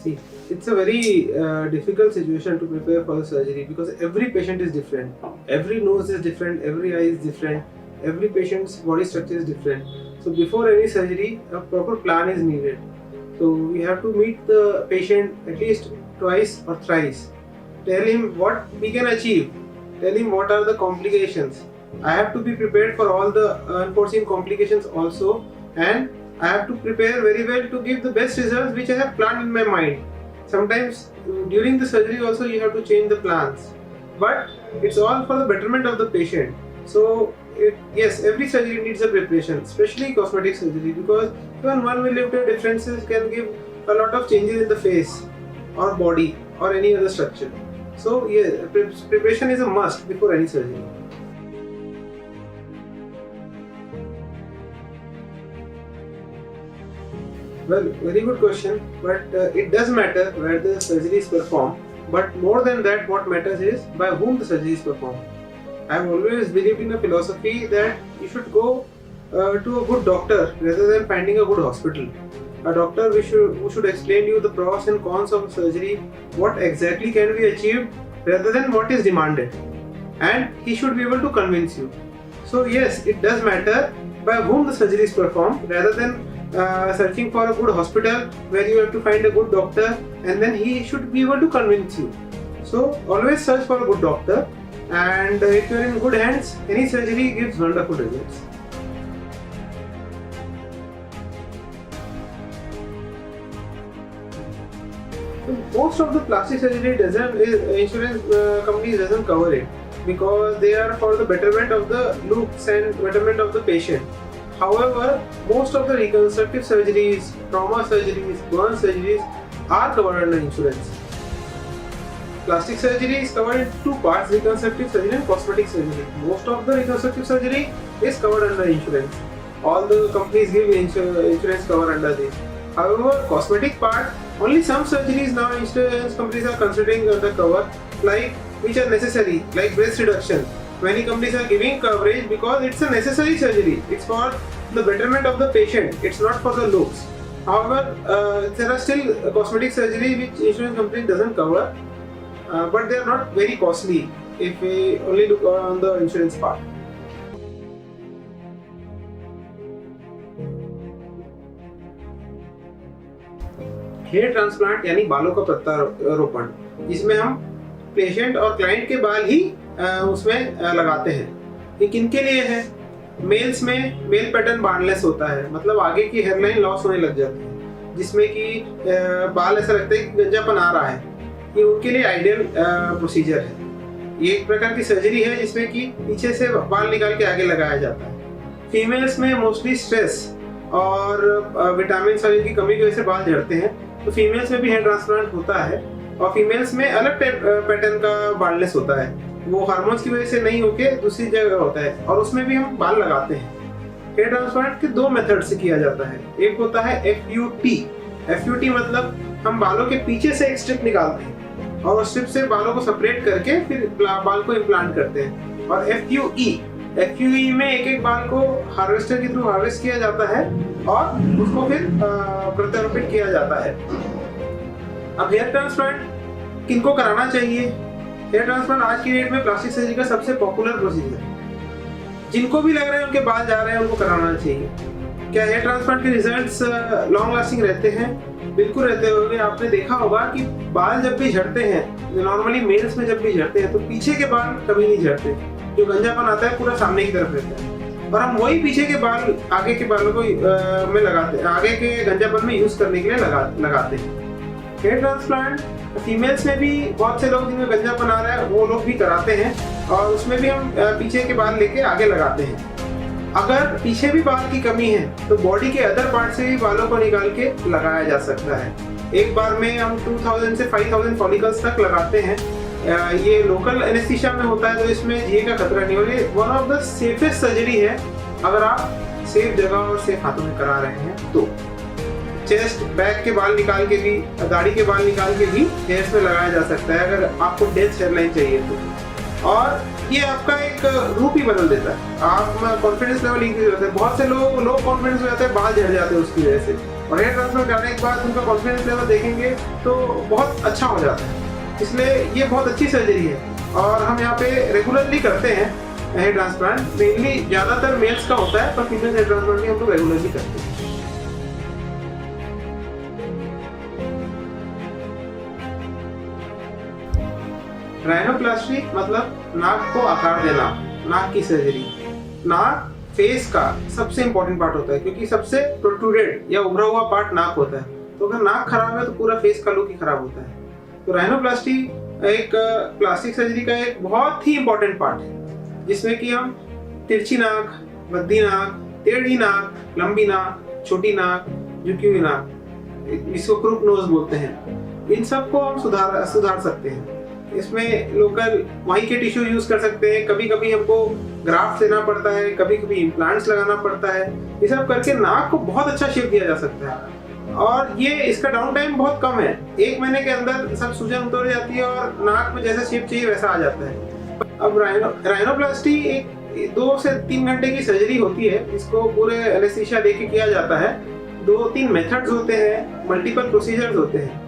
See, it's a very difficult situation to prepare for the surgery because every patient is different. Every nose is different, every eye is different, every patient's body structure is different. So before any surgery, a proper plan is needed. So we have to meet the patient at least twice or thrice. Tell him what we can achieve. Tell him what are the complications. I have to be prepared for all the unforeseen complications also, and I have to prepare very well to give the best results which I have planned in my mind. Sometimes during the surgery also you have to change the plans, but it's all for the betterment of the patient. So yes, every surgery needs a preparation, especially cosmetic surgery, because even 1 millimeter differences can give a lot of changes in the face or body or any other structure. So yeah, preparation is a must before any surgery. Well, very good question, but it does matter where the surgery is performed. But more than that, what matters is by whom the surgery is performed. I have always believed in a philosophy that you should go to a good doctor rather than finding a good hospital. A doctor who should explain you the pros and cons of surgery, what exactly can be achieved rather than what is demanded, and he should be able to convince you. So yes, it does matter by whom the surgery is performed rather than searching for a good hospital where you have to find a good doctor and then he should be able to convince you. So always search for a good doctor, and if you are in good hands, any surgery gives wonderful results. So most of the plastic surgery insurance companies doesn't cover it because they are for the betterment of the looks and betterment of the patient. However, most of the reconstructive surgeries, trauma surgeries, burn surgeries are covered under insurance. Plastic surgery is covered in two parts: reconstructive surgery and cosmetic surgery. Most of the reconstructive surgery is covered under insurance. All the companies give insurance cover under this. However, cosmetic part, only some surgeries now insurance companies are considering under cover, like which are necessary, like breast reduction. Many companies are giving coverage because it's a necessary surgery. It's for the betterment of the patient. It's not for the looks. However, there are still cosmetic surgery which insurance company doesn't cover, but they are not very costly if we only look on the insurance part. Hair transplant यानी बालों का प्रत्यारोपण, जिसमें हम patient और client के बाल ही उसमें लगाते हैं। ये किनके लिए है? मेल्स में मेल पैटर्न बार्नलेस होता है, मतलब आगे की हेयरलाइन लॉस होने लग जाती है, जिसमें कि बाल ऐसा लगता है कि गंजापन आ रहा है। ये उनके लिए आइडियल प्रोसीजर है। ये एक प्रकार की सर्जरी है जिसमें कि पीछे से बाल निकाल के आगे लगाया जाता है। फीमेल्स में मोस्टली स्ट्रेस और विटामिन की कमी की वजह से बाल झड़ते हैं, तो फीमेल्स में भी हेयर ट्रांसप्लांट होता है। और फीमेल्स में अलग पैटर्न का बालनेस होता है, वो हार्मोन्स की वजह से नहीं होके दूसरी जगह होता है, और उसमें भी हम बाल लगाते हैं। हेयर ट्रांसप्लांट के दो मेथड से किया जाता है। एक होता है FUT मतलब हम बालों के पीछे से एक स्ट्रिप निकालते हैं और उस स्ट्रिप से बालों को सेपरेट करके फिर बाल को इम्प्लांट करते हैं। और FUE में एक एक बाल को हार्वेस्टर के थ्रू हार्वेस्ट किया जाता है और उसको फिर प्रत्यारोपित किया जाता है। अब हेयर ट्रांसप्लांट किनको कराना चाहिए? हेयर ट्रांसप्लांट आज की डेट में प्लास्टिक सर्जरी का सबसे पॉपुलर प्रोसीजर है। जिनको भी लग रहा है उनके बाल जा रहे हैं, उनको कराना चाहिए। क्या हेयर ट्रांसप्लांट के रिजल्ट्स लॉन्ग लास्टिंग रहते हैं? बिल्कुल रहते होंगे। आपने देखा होगा कि बाल जब भी झड़ते हैं, नॉर्मली मेल्स में जब भी झड़ते हैं, तो पीछे के बाल कभी नहीं झड़ते। जो गंजापन आता है पूरा सामने की तरफ रहता है, और हम वही पीछे के बाल आगे के बालों को में लगाते हैं, आगे के गंजापन में यूज करने के लिए लगाते हैं। हेयर ट्रांसप्लांट फीमेल्स में भी बहुत से लोग जिनमें गंजापन आ रहा है वो लोग भी कराते हैं, और उसमें भी हम पीछे के बाल लेके आगे लगाते हैं। अगर पीछे भी बाल की कमी है तो बॉडी के अदर पार्ट से भी बालों को निकाल के लगाया जा सकता है। एक बार में हम 2000 से 5000 फॉलिकल्स तक लगाते हैं। ये लोकल एनेस्थीसिया में होता है, तो इसमें जीए का खतरा नहीं। और ये one of the safest surgery है अगर आप सेफ जगह और सेफ हाथों में करा रहे हैं तो। चेस्ट बैक के बाल निकाल के भी, दाढ़ी के बाल निकाल के भी हेयर्स में लगाया जा सकता है अगर आपको डेंस हेयरलाइन चाहिए तो। और ये आपका एक रूप ही बदल देता है, आप कॉन्फिडेंस लेवल इंक्रीज होता है। बहुत से लोग लो कॉन्फिडेंस हो जाते हैं, बाल झड़ जाते हैं उसकी वजह से। और हेयर ट्रांसप्लांट कराने के बाद उनका कॉन्फिडेंस लेवल देखेंगे तो बहुत अच्छा हो जाता है। इसलिए ये बहुत अच्छी सर्जरी है और हम यहाँ पे रेगुलरली करते हैं हेयर ट्रांसप्लांट। मेनली ज़्यादातर मेल्स का होता है, पर फीमेल हेयर ट्रांसप्लांट भी हम लोग रेगुलरली करते हैं। राइनोप्लास्टी मतलब नाक को आकार देना, नाक की सर्जरी। नाक फेस का सबसे इंपॉर्टेंट पार्ट होता है क्योंकि सबसे प्रोट्रूडेड या उभरा हुआ पार्ट नाक होता है। तो अगर नाक खराब है तो पूरा फेस का लुक ही खराब होता है। तो राइनोप्लास्टी एक प्लास्टिक सर्जरी का एक बहुत ही इंपॉर्टेंट पार्ट है जिसमें कि हम तिरछी नाक, बद्दी नाक, टेढ़ी नाक, लंबी नाक, छोटी नाक, झुकी हुई नाक, इसको क्रूप नोज बोलते हैं, इन सबको हम सुधार सकते हैं। इसमें लोकल वहीं के टिश्यू यूज कर सकते हैं। कभी कभी हमको ग्राफ्ट लेना पड़ता है, कभी कभी इम्प्लांट्स लगाना पड़ता है। ये सब करके नाक को बहुत अच्छा शेप दिया जा सकता है और ये इसका डाउन टाइम बहुत कम है। 1 महीने के अंदर सब सूजन उतर जाती है और नाक में जैसा शेप चाहिए वैसा आ जाता है। अब राइनोप्लास्टी एक 2 से 3 घंटे की सर्जरी होती है। इसको पूरे एनेस्थीसिया देके किया जाता है। 2-3 मेथड्स होते हैं, मल्टीपल प्रोसीजर्स होते हैं।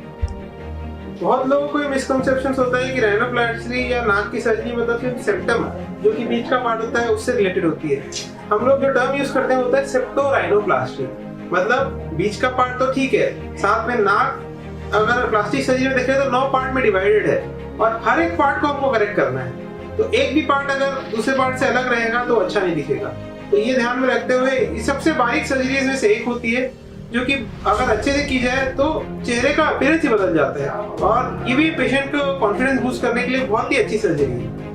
बहुत लोगों को मिसकंसेप्शंस होता है कि राइनोप्लास्टी या नाक की सर्जरी मतलब सिर्फ सेप्टम जो कि बीच का पार्ट होता है उससे रिलेटेड होती है। हम लोग जो टर्म यूज करते हैं होता है सेप्टोराइनोप्लास्टी, मतलब बीच का पार्ट तो ठीक है, साथ में नाक अगर प्लास्टिक सर्जरी में देखें तो 9 पार्ट में डिवाइडेड है और हर एक पार्ट को हमको करेक्ट करना है। तो एक भी पार्ट अगर दूसरे पार्ट से अलग रहेगा तो अच्छा नहीं दिखेगा। तो ये ध्यान में रखते हुए ये सबसे बारीक सर्जरीज में से एक होती है जो कि अगर अच्छे से की जाए तो चेहरे का अपीयरेंस ही बदल जाता है और ये भी पेशेंट को कॉन्फिडेंस बूस्ट करने के लिए बहुत ही अच्छी सर्जरी है।